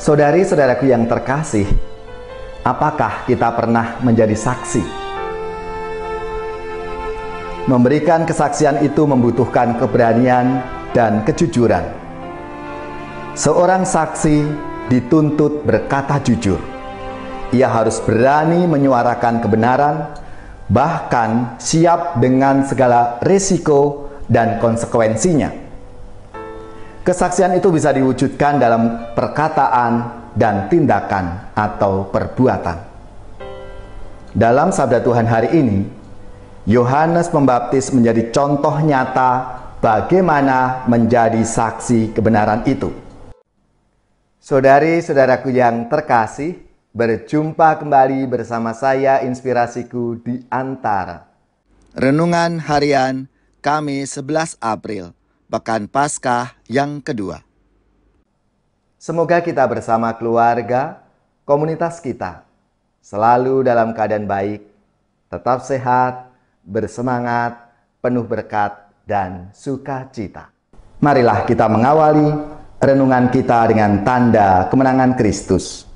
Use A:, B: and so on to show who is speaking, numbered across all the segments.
A: Saudari-saudaraku yang terkasih, apakah kita pernah menjadi saksi? Memberikan kesaksian itu membutuhkan keberanian dan kejujuran. Seorang saksi dituntut berkata jujur. Ia harus berani menyuarakan kebenaran, bahkan siap dengan segala risiko dan konsekuensinya. Kesaksian itu bisa diwujudkan dalam perkataan dan tindakan atau perbuatan. Dalam sabda Tuhan hari ini, Yohanes Pembaptis menjadi contoh nyata bagaimana menjadi saksi kebenaran itu. Saudari-saudaraku yang terkasih, berjumpa kembali bersama saya Inspirasiku di Antara. Renungan harian Kamis 11 April, Pekan Paskah yang kedua. Semoga kita bersama keluarga, komunitas kita, selalu dalam keadaan baik, tetap sehat, bersemangat, penuh berkat, dan sukacita. Marilah kita mengawali renungan kita dengan tanda kemenangan Kristus.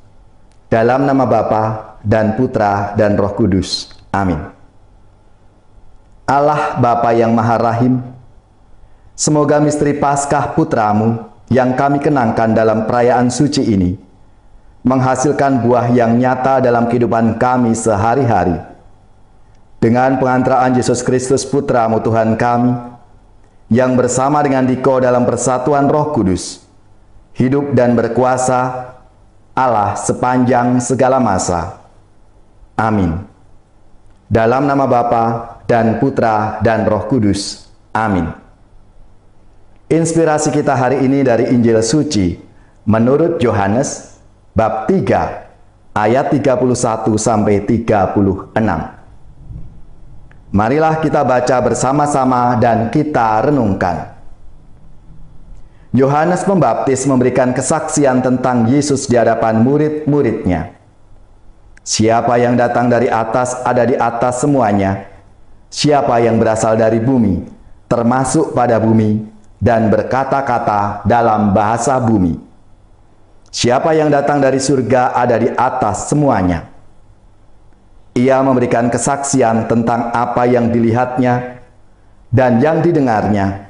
A: Dalam nama Bapa dan Putra dan Roh Kudus. Amin. Allah Bapa yang Maha Rahim, semoga misteri Paskah Putramu yang kami kenangkan dalam perayaan suci ini menghasilkan buah yang nyata dalam kehidupan kami sehari-hari. Dengan pengantaraan Yesus Kristus Putramu Tuhan kami, yang bersama dengan Diko dalam persatuan Roh Kudus, hidup dan berkuasa Allah sepanjang segala masa. Amin. Dalam nama Bapa dan Putra dan Roh Kudus. Amin. Inspirasi kita hari ini dari Injil Suci menurut Yohanes bab 3 ayat 31 sampai 36. Marilah kita baca bersama-sama dan kita renungkan. Yohanes Pembaptis memberikan kesaksian tentang Yesus di hadapan murid-muridnya. Siapa yang datang dari atas ada di atas semuanya. Siapa yang berasal dari bumi, termasuk pada bumi, dan berkata-kata dalam bahasa bumi. Siapa yang datang dari surga ada di atas semuanya. Ia memberikan kesaksian tentang apa yang dilihatnya dan yang didengarnya,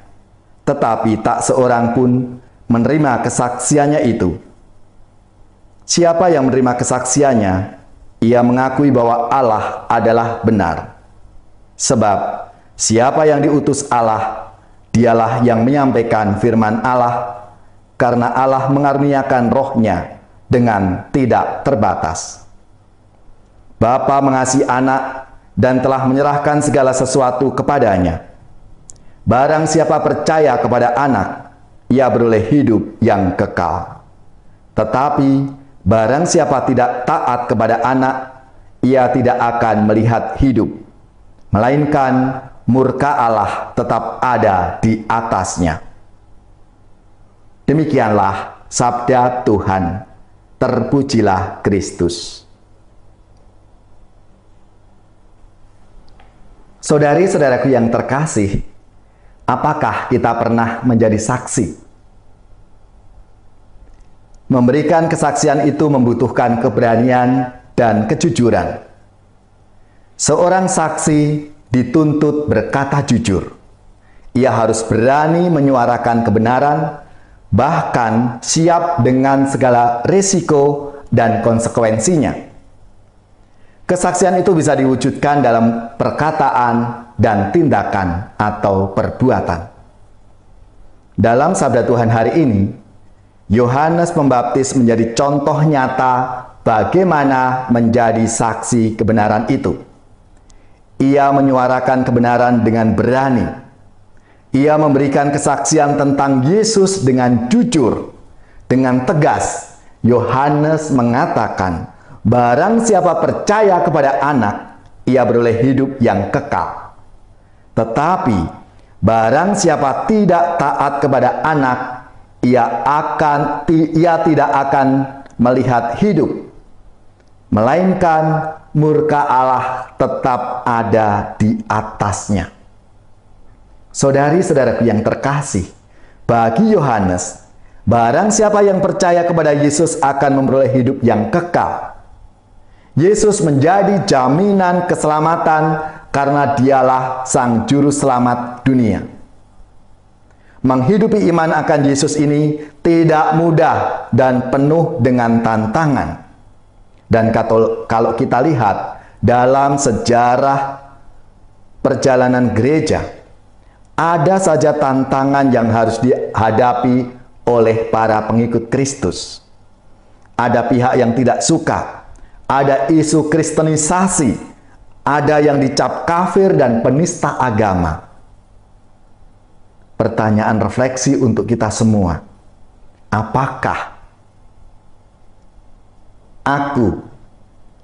A: tetapi tak seorang pun menerima kesaksiannya itu. Siapa yang menerima kesaksiannya, ia mengakui bahwa Allah adalah benar. Sebab siapa yang diutus Allah, dialah yang menyampaikan firman Allah, karena Allah mengaruniakan rohnya dengan tidak terbatas. Bapa mengasihi anak dan telah menyerahkan segala sesuatu kepadanya. Barang siapa percaya kepada anak, ia beroleh hidup yang kekal. Tetapi barang siapa tidak taat kepada anak, ia tidak akan melihat hidup, melainkan murka Allah tetap ada di atasnya. Demikianlah sabda Tuhan. Terpujilah Kristus. Saudari-saudaraku yang terkasih, apakah kita pernah menjadi saksi? Memberikan kesaksian itu membutuhkan keberanian dan kejujuran. Seorang saksi dituntut berkata jujur. Ia harus berani menyuarakan kebenaran, bahkan siap dengan segala risiko dan konsekuensinya. Kesaksian itu bisa diwujudkan dalam perkataan dan tindakan atau perbuatan. Dalam sabda Tuhan hari ini, Yohanes Pembaptis menjadi contoh nyata bagaimana menjadi saksi kebenaran itu. Ia menyuarakan kebenaran dengan berani. Ia memberikan kesaksian tentang Yesus dengan jujur, dengan tegas. Yohanes mengatakan, barang siapa percaya kepada anak, ia beroleh hidup yang kekal. Tetapi barang siapa tidak taat kepada anak, ia tidak akan melihat hidup, melainkan murka Allah tetap ada di atasnya. Saudari-saudaraku yang terkasih, bagi Yohanes, Barang siapa yang percaya kepada Yesus akan memperoleh hidup yang kekal. Yesus menjadi jaminan keselamatan karena dialah Sang Juru Selamat dunia. Menghidupi iman akan Yesus ini tidak mudah dan penuh dengan tantangan. Dan kalau kita lihat dalam sejarah perjalanan gereja, ada saja tantangan yang harus dihadapi oleh para pengikut Kristus. Ada pihak yang tidak suka, ada isu kristenisasi, ada yang dicap kafir dan penista agama. Pertanyaan refleksi untuk kita semua, apakah aku,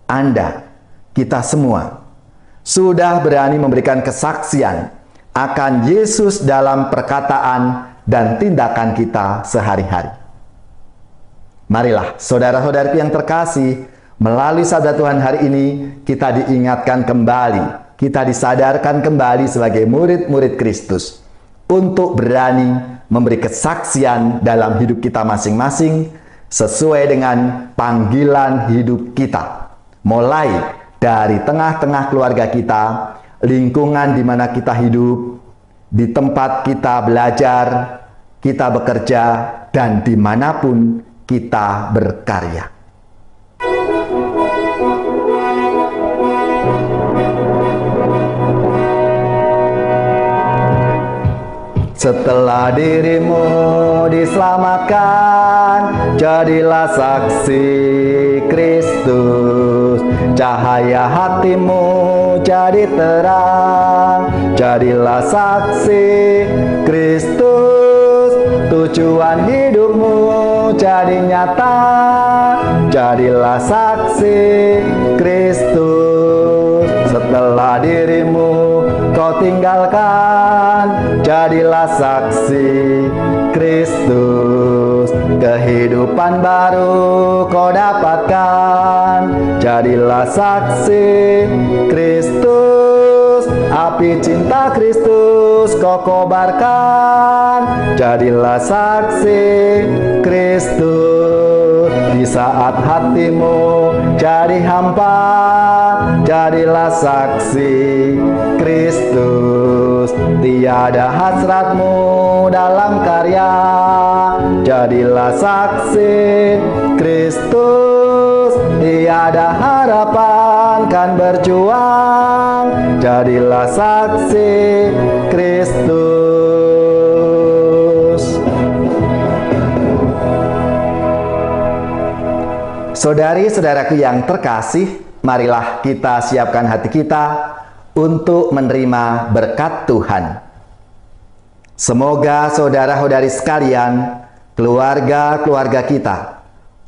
A: Anda, kita semua sudah berani memberikan kesaksian akan Yesus dalam perkataan dan tindakan kita sehari-hari? Marilah saudara-saudariku yang terkasih, melalui sabda Tuhan hari ini kita diingatkan kembali, kita disadarkan kembali sebagai murid-murid Kristus untuk berani memberi kesaksian dalam hidup kita masing-masing sesuai dengan panggilan hidup kita. Mulai dari tengah-tengah keluarga kita, lingkungan di mana kita hidup, di tempat kita belajar, kita bekerja, dan dimanapun kita berkarya. Setelah dirimu diselamatkan, jadilah saksi Kristus. Cahaya hatimu jadi terang, jadilah saksi Kristus. Tujuan hidupmu jadi nyata, jadilah saksi Kristus. Setelah dirimu kau tinggalkan, jadilah saksi Kristus. Kehidupan baru kau dapatkan, jadilah saksi Kristus. Api cinta Kristus kau kobarkan, jadilah saksi Kristus. Di saat hatimu jadi hampa, jadilah saksi Kristus. Tiada hasratmu dalam karya, jadilah saksi Kristus. Tiada harapan kan berjuang, jadilah saksi Kristus. Saudari-saudaraku yang terkasih, marilah kita siapkan hati kita untuk menerima berkat Tuhan. Semoga saudara-saudari sekalian, keluarga-keluarga kita,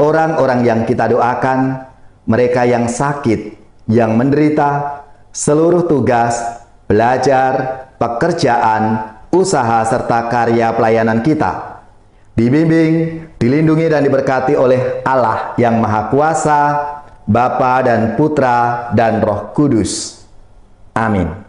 A: orang-orang yang kita doakan, mereka yang sakit, yang menderita, seluruh tugas, belajar, pekerjaan, usaha, serta karya pelayanan kita dibimbing, dilindungi, dan diberkati oleh Allah yang Maha Kuasa, Bapa dan Putra dan Roh Kudus. Amin.